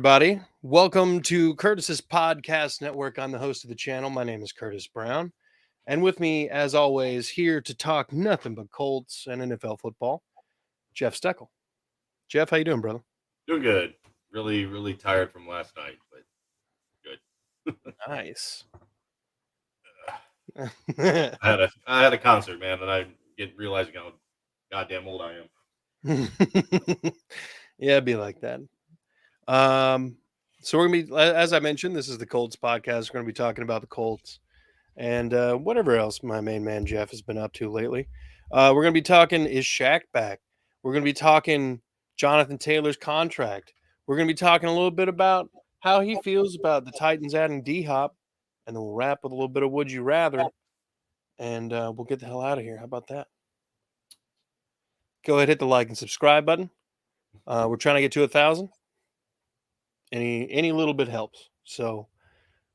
everybody. Welcome to Curtis's Podcast Network. I'm the host of the channel. My name is Curtis Brown. And with me, as always, here to talk nothing but Colts and NFL football, Jeff Steckel. Jeff, how you doing, brother? Doing good. Really, really tired from last night, but good. Nice. I had a concert, man, and I get realizing how goddamn old I am. Yeah, it'd be like that. So we're gonna be, as I mentioned, this is the Colts podcast. We're gonna be talking about the Colts and whatever else my main man Jeff has been up to lately. We're going to be talking, is Shaq back? We're going to be talking Johnathan Taylor's contract. We're going to be talking a little bit about how he feels about the Titans adding D-Hop, and then we'll wrap with a little bit of Would You Rather, and we'll get the hell out of here. How about that? Go ahead, hit the like and subscribe button. We're trying to get to 1,000. Any little bit helps. So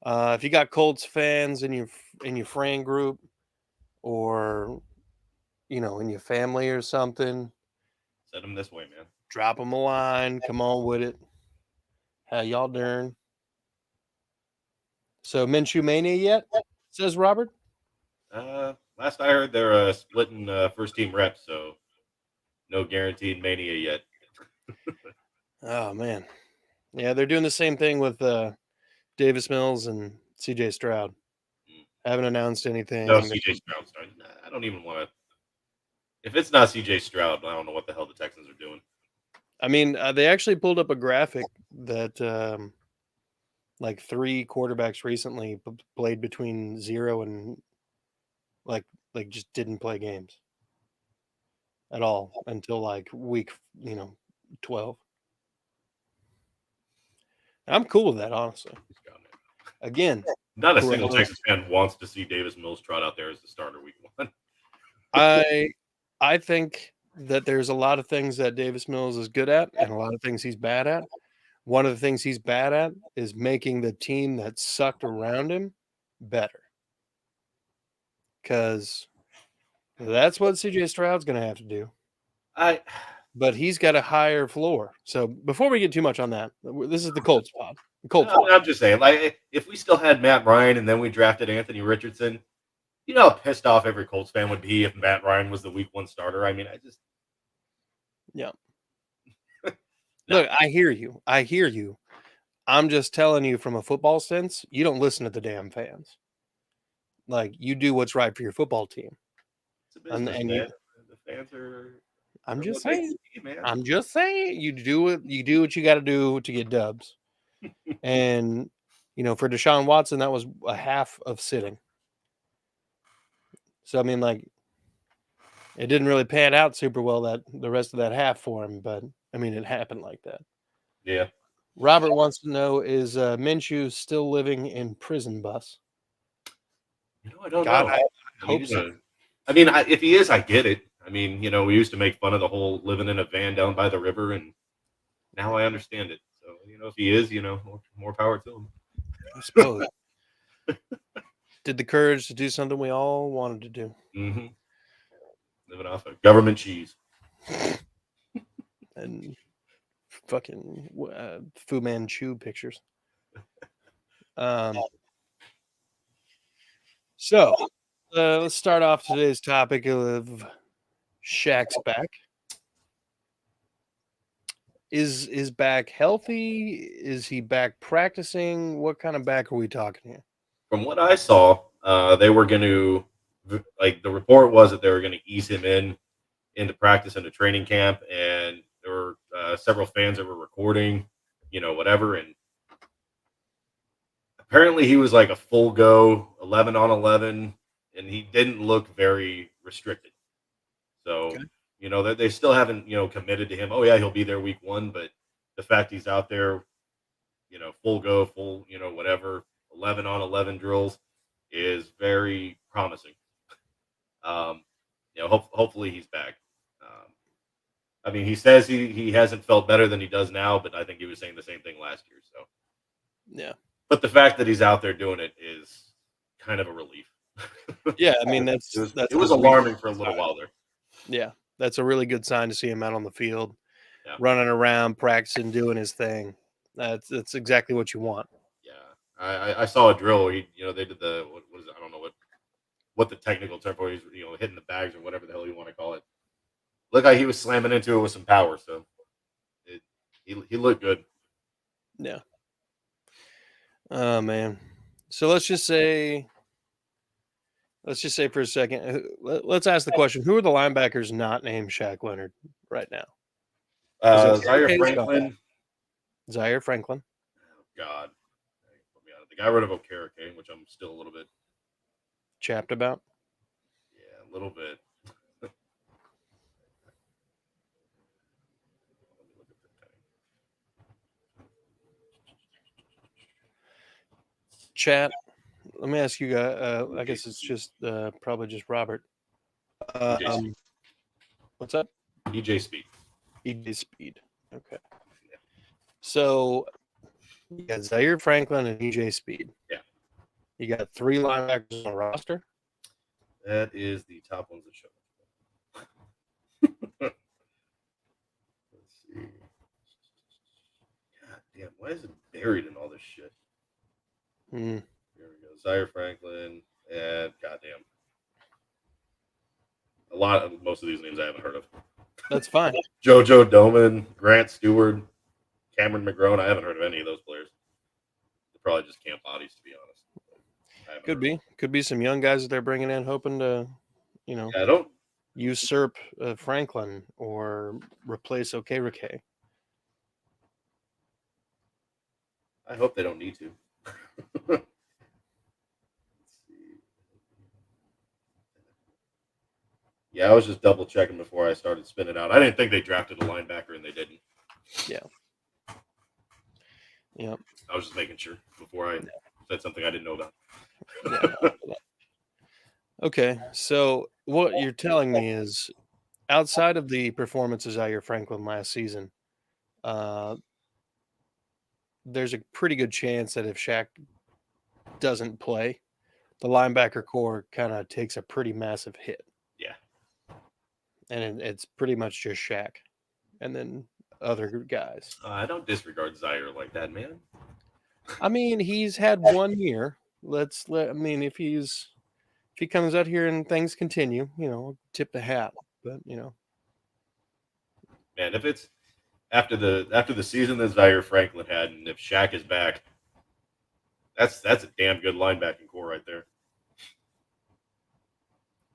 if you got Colts fans in your friend group, or in your family or something, Send them this way, man. drop them a line. Come on with it. How y'all doing? So Minshew Mania yet? Says Robert. Last I heard, they're splitting first team reps, so no guaranteed mania yet. Oh man, yeah, they're doing the same thing with Davis Mills and C.J. Stroud. Haven't announced anything. No, C.J. Stroud's not. I don't even want to. If it's not C.J. Stroud, I don't know what the hell the Texans are doing. I mean, they actually pulled up a graphic that like 3 quarterbacks recently played between 0 and like just didn't play games at all until like week 12. I'm cool with that, honestly. Again, not a single Texas fan wants to see Davis Mills trot out there as the starter week 1. I think that there's a lot of things that Davis Mills is good at and a lot of things he's bad at. One of the things he's bad at is making the team that sucked around him better. Because that's what C.J. Stroud's going to have to do. But he's got a higher floor. So before we get too much on that, this is the Colts pod. I'm just saying, like, if we still had Matt Ryan and then we drafted Anthony Richardson, you know how pissed off every Colts fan would be if Matt Ryan was the week 1 starter. I mean, yeah. No. Look, I hear you. I'm just telling you from a football sense, you don't listen to the damn fans. Like, you do what's right for your football team. It's a business, man. The fans are. I'm just saying. You do what you got to do to get dubs. And for Deshaun Watson, that was a half of sitting. So I mean, like, it didn't really pan out super well that the rest of that half for him, but I mean, it happened like that. Yeah. Robert wants to know, is Minshew still living in prison bus? I don't know. I hope so. I mean, if he is, I get it. I mean, we used to make fun of the whole living in a van down by the river, and now I understand it. So, if he is, more power to him. I suppose. Did the courage to do something we all wanted to do. Mm-hmm. Living off of government cheese. And fucking Fu Manchu pictures. So, let's start off today's topic of Shaq's back. Is back healthy? Is he back practicing? What kind of back are we talking here? From what I saw, they were going to, like, the report was that they were going to ease him into practice into training camp, and there were several fans that were recording, whatever, and apparently he was like a full go 11 on 11, and he didn't look very restricted. So, okay. They still haven't, committed to him. Oh yeah, he'll be there week 1, but the fact he's out there, full go, full, whatever, 11 on 11 drills is very promising. Hopefully he's back. I mean, he says he hasn't felt better than he does now, but I think he was saying the same thing last year. So, yeah. But the fact that he's out there doing it is kind of a relief. Yeah, I mean, it was alarming for a little while there. Yeah, that's a really good sign to see him out on the field, running around, practicing, doing his thing. That's exactly what you want. Yeah, I saw a drill. Where they did the what is it? I don't know what the technical term for it is. Hitting the bags or whatever the hell you want to call it. Looked like he was slamming into it with some power. So it, he looked good. Yeah. Oh man. So let's just say for a second, let's ask the question: who are the linebackers not named Shaq Leonard right now? Because Zaire Hayes got back. Franklin. Zaire Franklin, Oh God, put me out. They got rid of Okereke, which I'm still a little bit, chapped about. yeah, a little bit. Let me look at the thing. Chat. Let me ask you guys. I EJ guess it's Speed. just probably just Robert. EJ Um, Speed. what's up? EJ Speed. EJ Speed. Okay. So you got Zaire Franklin and EJ Speed. Yeah, You got 3 linebackers on the roster. that is the top ones that show. Let's see. God damn, why is it buried in all this shit? Mm, Here we go. Zaire Franklin and goddamn. Most of these names I haven't heard of. that's fine. JoJo Doman, Grant Stewart, Cameron McGrone. I haven't heard of any of those players. They're probably just camp bodies, to be honest. Could be some young guys that they're bringing in, hoping to, Yeah, I don't. usurp Franklin or replace Okereke. I hope they don't need to. Let's see. Yeah, I was just double checking before I started spinning out. I didn't think they drafted a linebacker, and they didn't. Yeah. Yeah. I was just making sure before I said something I didn't know about. Yeah. Okay. So what you're telling me is, outside of the performances of your Franklin last season, uh, there's a pretty good chance that if Shaq doesn't play, the linebacker core kind of takes a pretty massive hit, Yeah. and it's pretty much just Shaq, and then other guys. I don't disregard Zaire like that, man. I mean, he's had 1 year. I mean, if he comes out here and things continue, tip the hat. But Man, if it's after the season that Zaire Franklin had, and if Shaq is back, that's a damn good linebacking core right there.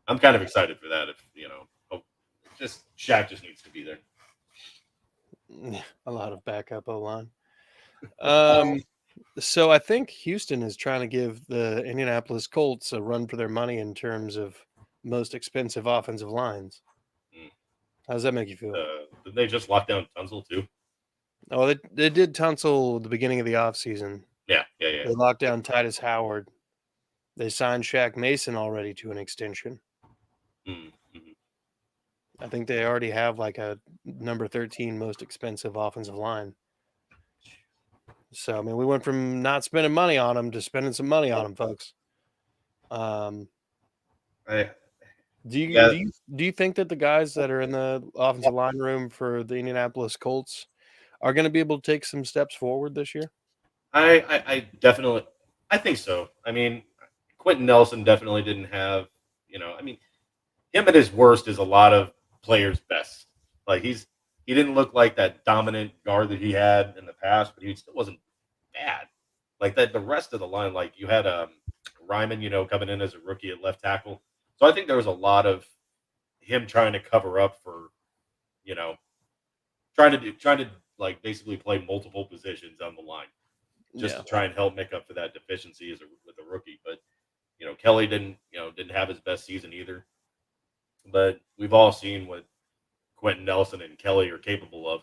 I'm kind of excited for that. If just Shaq just needs to be there. a lot of backup O line. So I think Houston is trying to give the Indianapolis Colts a run for their money in terms of most expensive offensive lines. Mm. How does that make you feel? Did they just lock down Tunsil too? Oh, they did Tunsil at the beginning of the offseason. Yeah. They locked down Titus Howard. They signed Shaq Mason already to an extension. Mm-hmm. I think they already have like a number 13 most expensive offensive line. So I mean, we went from not spending money on them to spending some money on them, folks. I Do you yeah. do you do you think that the guys that are in the offensive line room for the Indianapolis Colts are going to be able to take some steps forward this year? I definitely I think so. I mean, Quentin Nelson definitely didn't have I mean him at his worst is a lot of players' best. Like he didn't look like that dominant guard that he had in the past, but he still wasn't bad. Like that, the rest of the line, like you had Ryman, coming in as a rookie at left tackle. So I think there was a lot of him trying to cover up for, you know, trying to like basically play multiple positions on the line just Yeah, to try and help make up for that deficiency with a rookie. But Kelly didn't have his best season either. But we've all seen what Quentin Nelson and Kelly are capable of,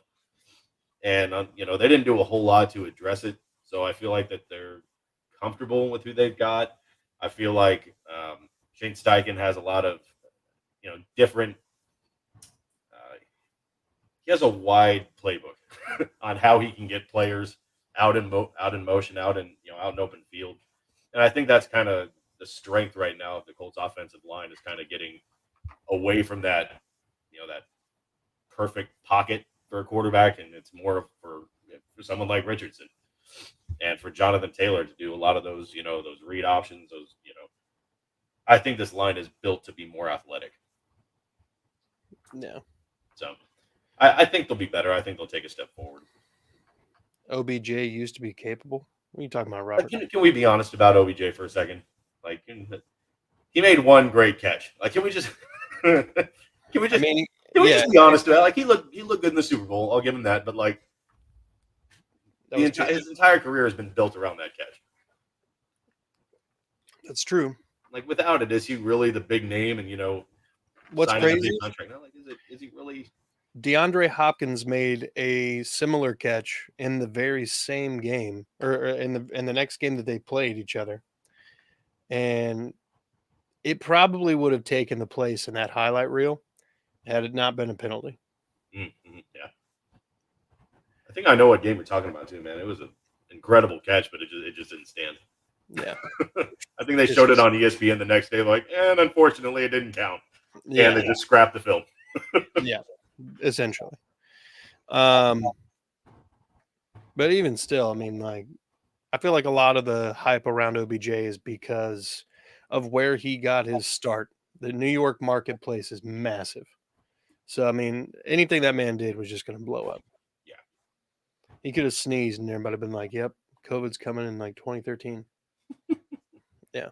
and they didn't do a whole lot to address it. So I feel like that they're comfortable with who they've got. I feel like Shane Steichen has a lot of different. He has a wide playbook on how he can get players out in motion, out in open field, and I think that's kind of the strength right now of the Colts offensive line is kind of getting away from that that perfect pocket for a quarterback, and it's more for for someone like Richardson, and for Johnathan Taylor to do a lot of those, those read options, I think this line is built to be more athletic. Yeah. So I think they'll be better. I think they'll take a step forward. OBJ used to be capable. What are you talking about, Robert? Can we be honest about OBJ for a second? Like, he made one great catch. Like, can we just can we just be honest about it? Like, he looked good in the Super Bowl. I'll give him that. But like, his entire career has been built around that catch. That's true. Like, without it, is he really the big name? And what's signing crazy? A big contract? No, like, is he really? DeAndre Hopkins made a similar catch in the very same game, or in the next game that they played each other, and it probably would have taken the place in that highlight reel had it not been a penalty. Mm-hmm, yeah, I think I know what game you're talking about too, man. It was an incredible catch, but it just didn't stand. Yeah, I think they showed it on ESPN the next day, like, and unfortunately, it didn't count. Yeah, and they just scrapped the film. Yeah, essentially. But even still, I mean, like, I feel like a lot of the hype around OBJ is because of where he got his start. The New York marketplace is massive. So, I mean, anything that man did was just going to blow up. Yeah. He could have sneezed and everybody would have been like, yep, COVID's coming in like 2013. Yeah.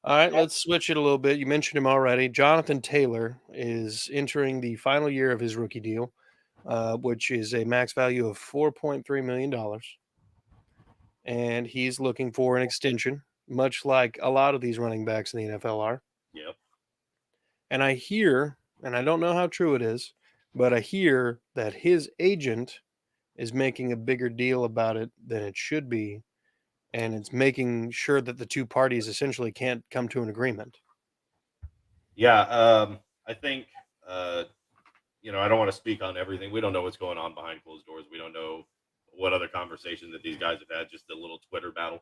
All right, let's switch it a little bit. You mentioned him already. Johnathan Taylor is entering the final year of his rookie deal, which is a max value of $4.3 million. And he's looking for an extension, much like a lot of these running backs in the NFL are. Yep. And I hear, and I don't know how true it is, but I hear that his agent is making a bigger deal about it than it should be. And it's making sure that the two parties essentially can't come to an agreement. Yeah. I think, I don't want to speak on everything. We don't know what's going on behind closed doors. We don't know what other conversation that these guys have had, just a little Twitter battle.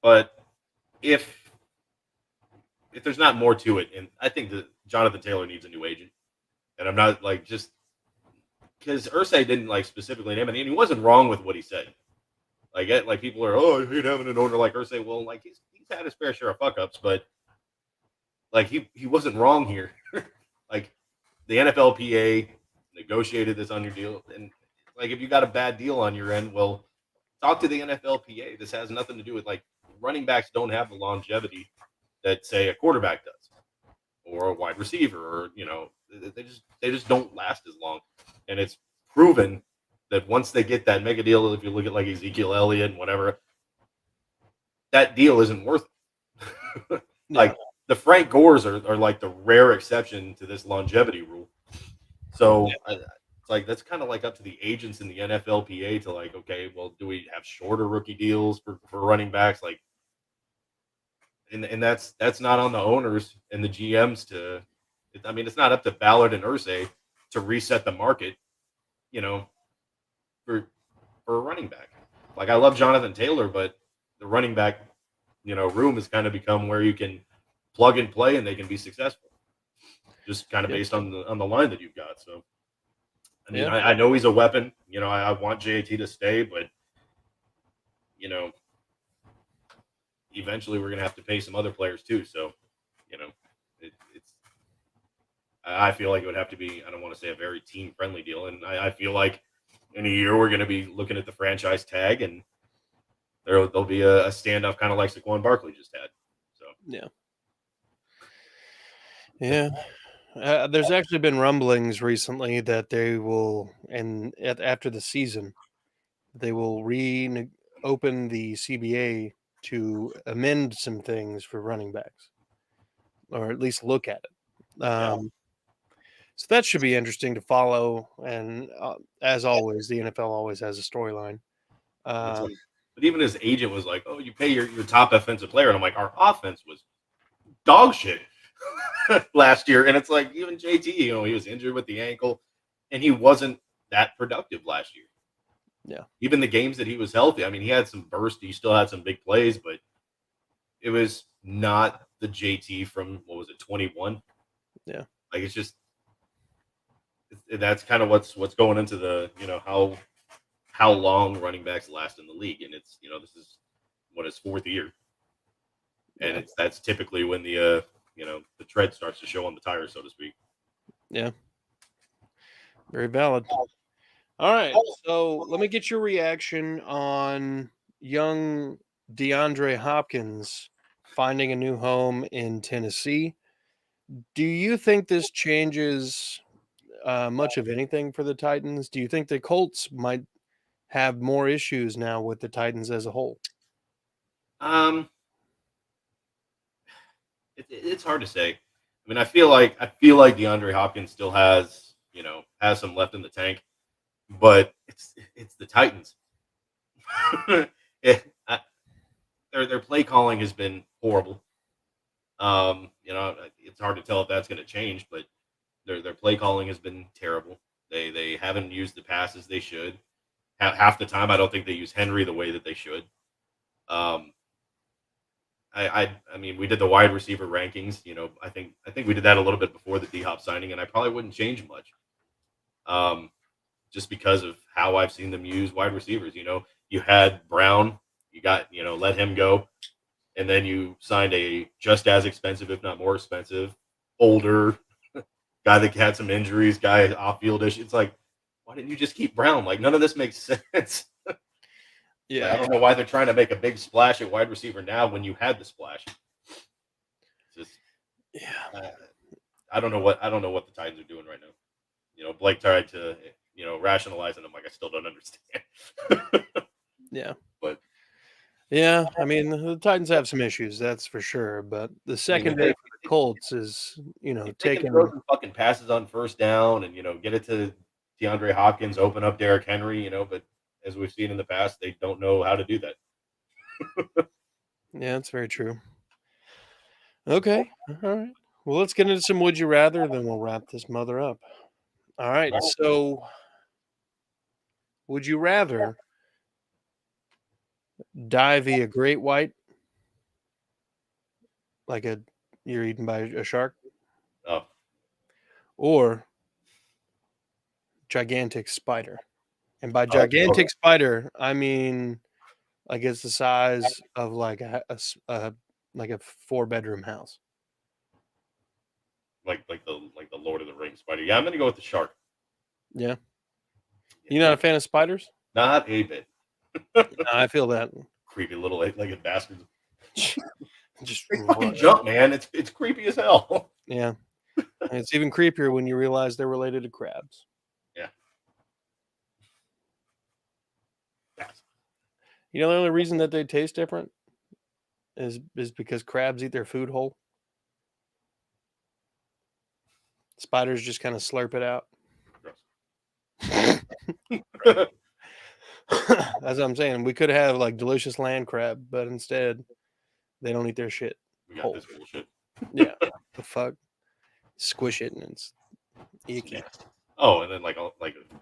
But if there's not more to it, and I think that Johnathan Taylor needs a new agent, and I'm not like just because Irsay didn't like specifically name it, and he wasn't wrong with what he said. Like people are, I hate having an owner like Irsay. Well, like he's had his fair share of fuck ups, but like he wasn't wrong here. Like the NFLPA negotiated this on your deal, and like if you got a bad deal on your end, well, talk to the NFLPA. This has nothing to do with like running backs don't have the longevity that say a quarterback does, or a wide receiver, or they just don't last as long. And it's proven that once they get that mega deal, if you look at like Ezekiel Elliott and whatever, that deal isn't worth it. Like the Frank Gores are like the rare exception to this longevity rule. So it's like that's kind of like up to the agents in the NFLPA to like, okay, well, do we have shorter rookie deals for running backs? Like, and that's not on the owners and the GMs to. I mean, it's not up to Ballard and Irsay to reset the market, for a running back. Like I love Johnathan Taylor, but the running back, room has kind of become where you can plug and play and they can be successful. Just kind of based on the line that you've got. So I mean, I know he's a weapon. I want JAT to stay, but eventually we're gonna have to pay some other players too. So, it's I feel like it would have to be, I don't want to say a very team friendly deal. And I feel like in a year we're gonna be looking at the franchise tag and there'll be a standoff kind of like Saquon Barkley just had. So there's actually been rumblings recently that they will, and after the season, they will open the CBA to amend some things for running backs, or at least look at it. So that should be interesting to follow. And as always, the NFL always has a storyline. But even his agent was like, "Oh, you pay your top offensive player," and I'm like, "Our offense was dog shit last year," and it's like even JT, he was injured with the ankle, and he wasn't that productive last year. Yeah, even the games that he was healthy, I mean, he had some burst, he still had some big plays, but it was not the JT from what was it, 21? Yeah, like it's just that's kind of what's going into the how long running backs last in the league, and it's this is what his fourth year, and Yeah. that's typically when the tread starts to show on the tires, so to speak. Yeah. Very valid. All right. So let me get your reaction on young DeAndre Hopkins finding a new home in Tennessee. Do you think this changes much of anything for the Titans? Do you think the Colts might have more issues now with the Titans as a whole? Um, it's hard to say. I mean, I feel like DeAndre Hopkins still has some left in the tank, but it's the Titans. it, I, their play calling has been horrible. It's hard to tell if that's going to change, but their play calling has been terrible. They haven't used the passes they should. Half the time, I don't think they use Henry the way that they should. Um, I mean, we did the wide receiver rankings. I think we did that a little bit before the D Hop signing, and I probably wouldn't change much. Um, just because of how I've seen them use wide receivers. You had Brown, you got let him go, and then you signed a just as expensive, if not more expensive, older guy that had some injuries, guy off field issues. It's like, why didn't you just keep Brown? Like, none of this makes sense. Like, I Yeah. don't know why they're trying to make a big splash at wide receiver now when you had the splash. It's just, Yeah. I don't know what the Titans are doing right now. Blake tried to rationalize, and I'm like, I still don't understand. Yeah. But Yeah. I mean, the Titans have some issues, that's for sure. But the I mean, secondary for the Colts is, if they can throw taking. some fucking passes on first down and get it to DeAndre Hopkins, open up Derrick Henry, but as we've seen in the past, they don't know how to do that. Yeah, that's very true. Okay. All right. Well, let's get into some would you rather, then we'll wrap this mother up. All right. So, would you rather die via great white, like you're eaten by a shark, Oh, or gigantic spider? And by okay. gigantic spider, I mean like it's the size of like like a 4-bedroom house. like the Lord of the Rings spider. Yeah, I'm gonna go with the shark. Yeah. You not a fan of spiders? Not a bit. No, I feel that. Creepy little eight-legged bastards. Just They fucking jump, man. It's creepy as hell. yeah. And it's even creepier when you realize they're related to crabs. Yeah. You know the only reason that they taste different is because crabs eat their food whole. Spiders just kind of slurp it out. That's what I'm saying. We could have like delicious land crab, but instead they don't eat their shit We got whole. this bullshit. Yeah. The fuck? Squish it and it's icky. Oh, and then like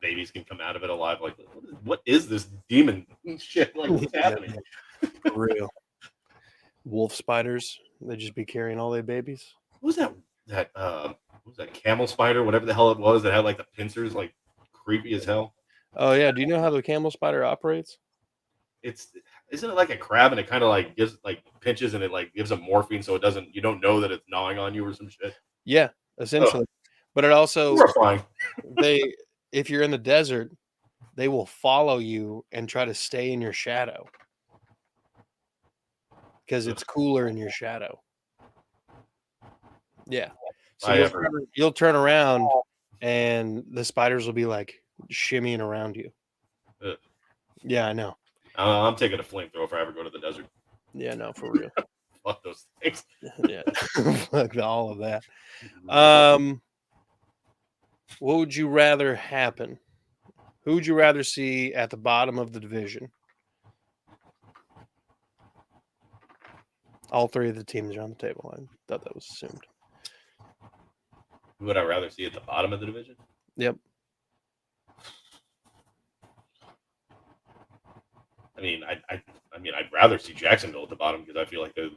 babies can come out of it alive. Like, what is this demon shit? Like, what's happening? For real. Wolf spiders, they just be carrying all their babies. What was that? What was that camel spider? Whatever the hell it was that had like the pincers, like creepy as hell. Oh yeah, do you know how the camel spider operates? Isn't it like a crab and it kind of like gives like pinches and it like gives them morphine so you don't know that it's gnawing on you or some shit. Yeah, essentially. But it also Horrifying. if you're in the desert, they will follow you and try to stay in your shadow because it's cooler in your shadow. Yeah. So you'll turn around and the spiders will be like shimmying around you. Ugh. Yeah, I know. I'm taking a flamethrower if I ever go to the desert. Yeah, no, for real. Fuck those things. Yeah, fuck all of that. What would you rather happen? Who would you rather see at the bottom of the division? All three of the teams are on the table. I thought that was assumed. Who would I rather see at the bottom of the division? Yep. I mean, I'd rather see Jacksonville at the bottom because I feel like they're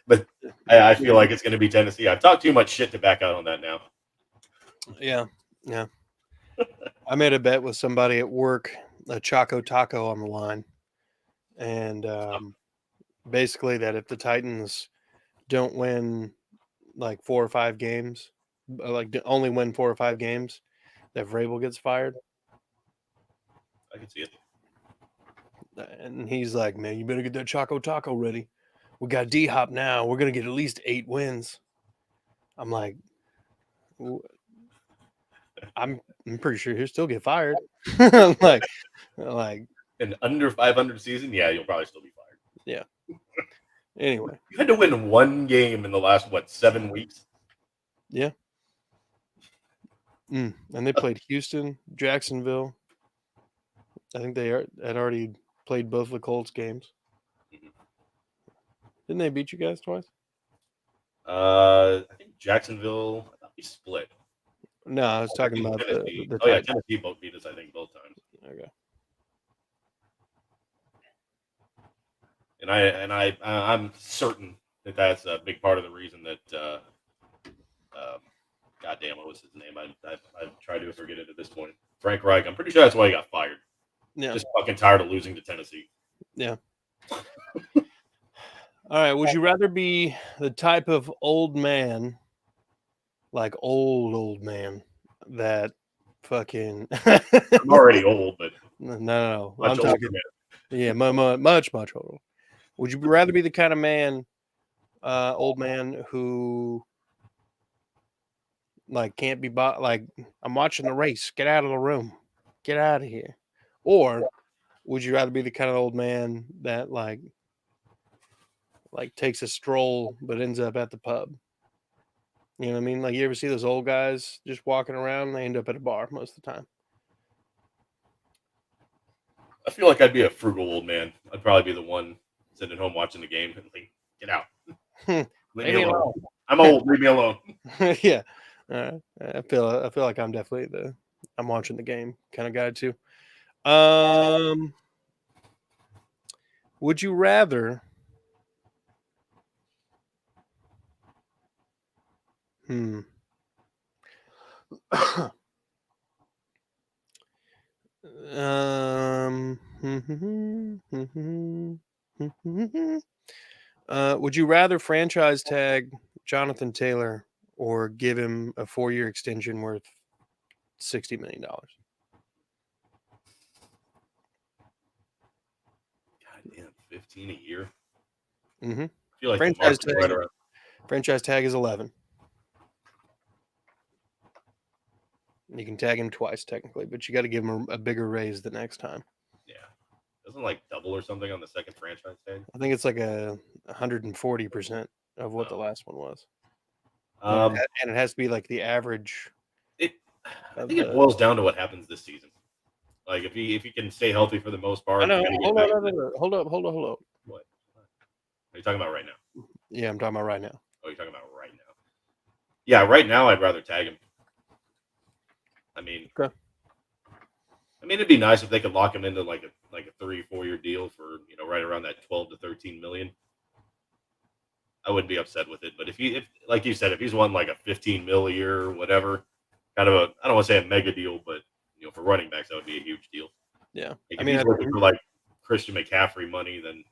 but I feel like it's going to be Tennessee. I've talked too much shit to back out on that now. Yeah, yeah. I made a bet with somebody at work, a Choco Taco on the line, and basically that if the Titans don't win like 4 or 5 games, only win 4 or 5 games, that Vrabel gets fired. I can see it. And he's like, "Man, you better get that Choco Taco ready. We got D Hop now. We're gonna get at least 8 wins." I'm like, I'm pretty sure he'll still get fired. I'm like, An under 500 season, yeah, you'll probably still be fired. yeah. Anyway, You had to win one game in the last 7 weeks. yeah. And they played Houston, Jacksonville. I think had already played both of the Colts games. Mm-hmm. Didn't they beat you guys twice? I think Jacksonville. I thought we split. No, I was talking about Tennessee. the Oh yeah, Titans. Tennessee both beat us. I think both times. Okay. And I'm certain that that's a big part of the reason that. Goddamn, what was his name? I've tried to forget it at this point. Frank Reich. I'm pretty sure that's why he got fired. Yeah. Just fucking tired of losing to Tennessee. Yeah. All right. Would you rather be the type of old man, like old man, that fucking? I'm already old, but no. much I'm older talking. Yeah, much older. Would you rather be the kind of man, old man who, like, can't be bought? Like, I'm watching the race. Get out of the room. Get out of here. Or would you rather be the kind of old man that like takes a stroll but ends up at the pub? You know what I mean? Like, you ever see those old guys just walking around? They end up at a bar most of the time. I feel like I'd be a frugal old man. I'd probably be the one sitting at home watching the game and like, get out. Leave me alone. I'm old. Leave me alone. Yeah. I feel like I'm definitely I'm watching the game kind of guy too. Would you rather? Would you rather franchise tag Johnathan Taylor or give him a 4-year extension worth $60 million? Goddamn, 15 a year. Mm-hmm. I feel like the market's right around. Franchise tag is 11. You can tag him twice technically, but you got to give him a bigger raise the next time. Yeah, doesn't like double or something on the second franchise tag? I think it's like 140% of what the last one was. And it has to be like the average. I think it boils down to what happens this season. Like if he can stay healthy for the most part. Hold up. What? Are you talking about right now? Yeah, I'm talking about right now. Oh, you're talking about right now. Yeah, right now I'd rather tag him. I mean, okay. It'd be nice if they could lock him into like a 3-4 year deal for right around that 12 to 13 million. I wouldn't be upset with it, but if like you said, if he's won like a 15 mil a year or whatever, kind of I don't want to say a mega deal, but for running backs that would be a huge deal. Yeah, like, if he's looking for like Christian McCaffrey money, then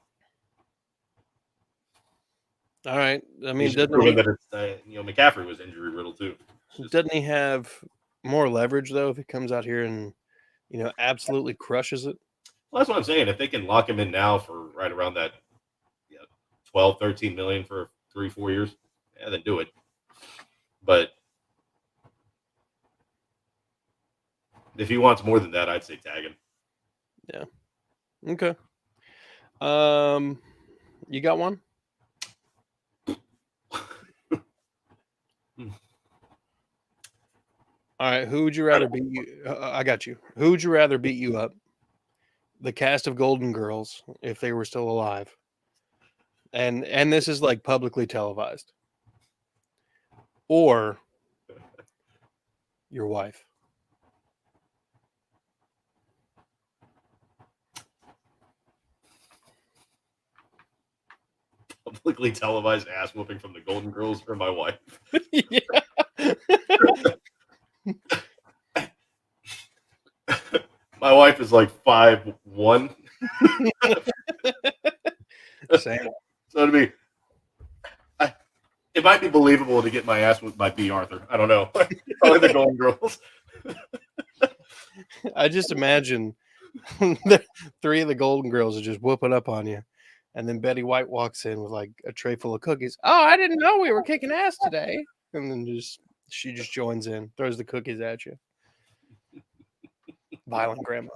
all right. I mean, doesn't he, that it's McCaffrey was injury riddled too. Doesn't he have more leverage though if he comes out here and absolutely crushes it? Well, that's what I'm saying. If they can lock him in now for right around that 12, 13 million for 3-4 years, yeah, then do it. But if he wants more than that, I'd say tag him. Yeah. Okay. You got one? All right. Who would you rather beat you? I got you. Who would you rather beat you up? The cast of Golden Girls, if they were still alive. And this is like publicly televised. Or your wife. Publicly televised ass whooping from the Golden Girls or my wife. Yeah. wife is like 5'1". Same. So to me, it might be believable to get my ass whipped by B. Arthur. I don't know. Probably the Golden Girls. I just imagine the 3 of the Golden Girls are just whooping up on you. And then Betty White walks in with like a tray full of cookies. Oh, I didn't know we were kicking ass today. And then she just joins in, throws the cookies at you. Violent grandma.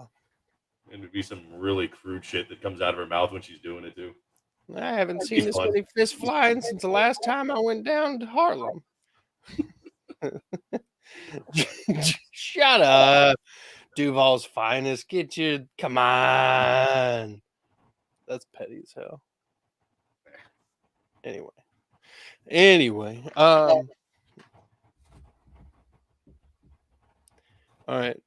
And it'd be some really crude shit that comes out of her mouth when she's doing it too. I haven't seen this many fists flying since the last time I went down to Harlem. Shut up. Duval's finest. Get you. Come on. That's petty as hell. Anyway. All right.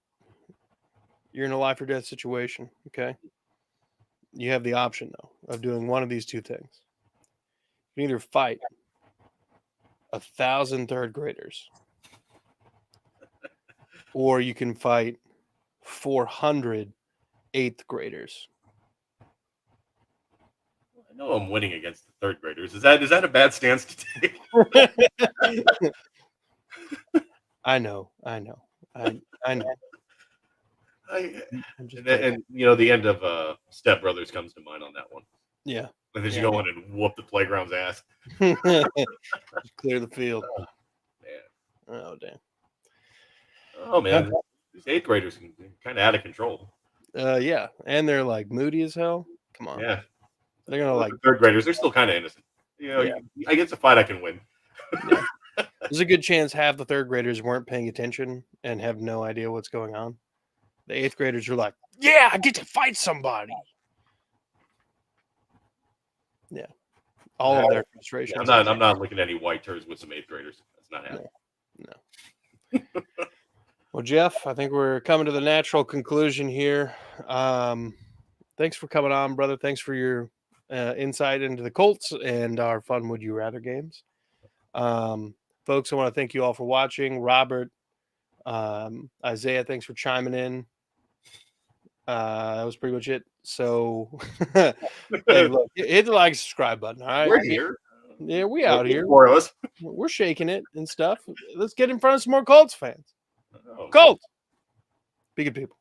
You're in a life or death situation. Okay. You have the option, though, of doing one of these two things. You can either fight 1,000 third graders, or you can fight 400 eighth graders. I know I'm winning against the third graders. Is that a bad stance to take? I know. I know. And the end of Step Brothers comes to mind on that one. Yeah. And then you go in and whoop the playground's ass. Just clear the field. Man. Oh, damn. Oh, man. These eighth graders are kind of out of control. Yeah. And they're like moody as hell. Come on. Yeah. They're going to like. Third graders, they're still kind of innocent. Against a fight, I can win. Yeah. There's a good chance half the third graders weren't paying attention and have no idea what's going on. The eighth graders are like, yeah, I get to fight somebody. Yeah. All of their frustrations. I'm not looking at any white turds with some eighth graders. That's not happening. No. Well, Jeff, I think we're coming to the natural conclusion here. Thanks for coming on, brother. Thanks for your insight into the Colts and our fun Would You Rather games. Folks, I want to thank you all for watching. Robert, Isaiah, thanks for chiming in. That was pretty much it. So, hey, look, hit the like, subscribe button. All right, we're here. Yeah, we out here. More of us. We're shaking it and stuff. Let's get in front of some more Colts fans. Oh. Colts, be good people.